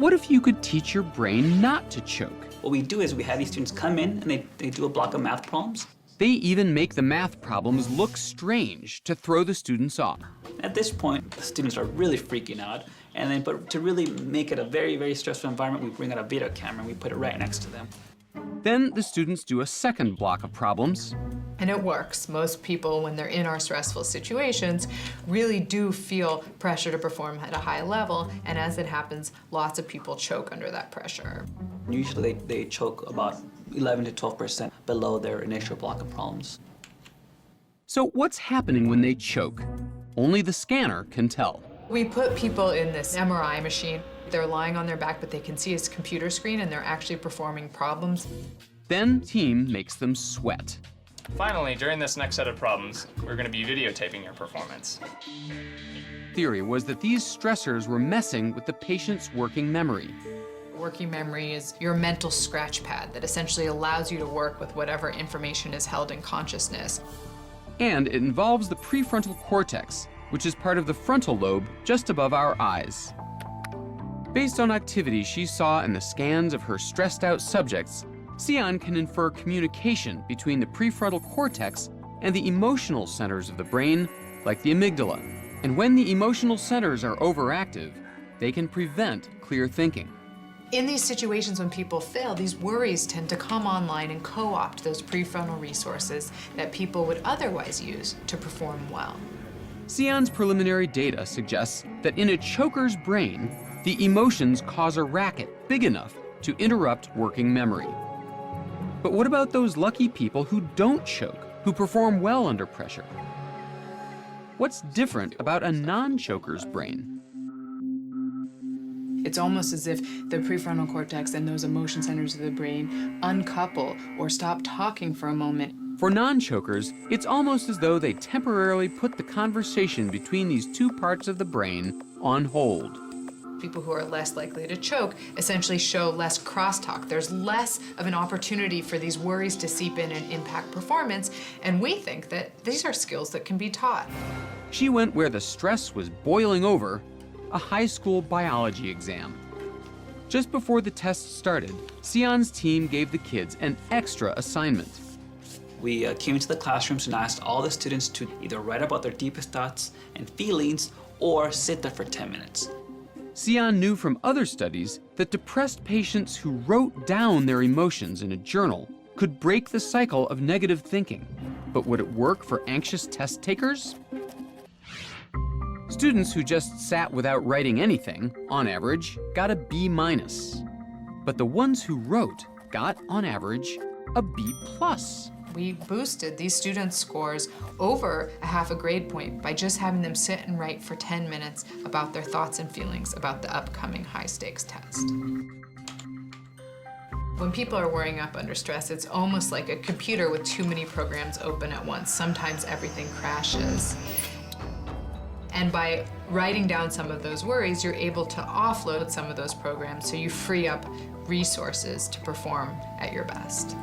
what if you could teach your brain not to choke? What we do is we have these students come in and they do a block of math problems. They even make the math problems look strange to throw the students off. At this point, the students are really freaking out. But to really make it a very, very stressful environment, we bring out a video camera and we put it right next to them. Then the students do a second block of problems. And it works. Most people, when they're in our stressful situations, really do feel pressure to perform at a high level. And as it happens, lots of people choke under that pressure. Usually they choke about 11 to 12% below their initial block of problems. So what's happening when they choke? Only the scanner can tell. We put people in this MRI machine. They're lying on their back, but they can see his computer screen, and they're actually performing problems. Then team makes them sweat. Finally, during this next set of problems, we're going to be videotaping your performance. Theory was that these stressors were messing with the patient's working memory. Working memory is your mental scratch pad that essentially allows you to work with whatever information is held in consciousness. And it involves the prefrontal cortex, which is part of the frontal lobe just above our eyes. Based on activities she saw in the scans of her stressed out subjects, Sion can infer communication between the prefrontal cortex and the emotional centers of the brain, like the amygdala. And when the emotional centers are overactive, they can prevent clear thinking. In these situations when people fail, these worries tend to come online and co-opt those prefrontal resources that people would otherwise use to perform well. Sion's preliminary data suggests that in a choker's brain, the emotions cause a racket big enough to interrupt working memory. But what about those lucky people who don't choke, who perform well under pressure? What's different about a non-choker's brain? It's almost as if the prefrontal cortex and those emotion centers of the brain uncouple or stop talking for a moment. For non-chokers, it's almost as though they temporarily put the conversation between these two parts of the brain on hold. People who are less likely to choke essentially show less crosstalk. There's less of an opportunity for these worries to seep in and impact performance, and we think that these are skills that can be taught. She went where the stress was boiling over, a high school biology exam. Just before the test started, Sion's team gave the kids an extra assignment. We came into the classrooms and asked all the students to either write about their deepest thoughts and feelings or sit there for 10 minutes. Sion knew from other studies that depressed patients who wrote down their emotions in a journal could break the cycle of negative thinking. But would it work for anxious test takers? Students who just sat without writing anything, on average, got a B-. But the ones who wrote got, on average, a B+. We boosted these students' scores over a half a grade point by just having them sit and write for 10 minutes about their thoughts and feelings about the upcoming high-stakes test. When people are worrying up under stress, it's almost like a computer with too many programs open at once. Sometimes everything crashes. And by writing down some of those worries, you're able to offload some of those programs so you free up resources to perform at your best.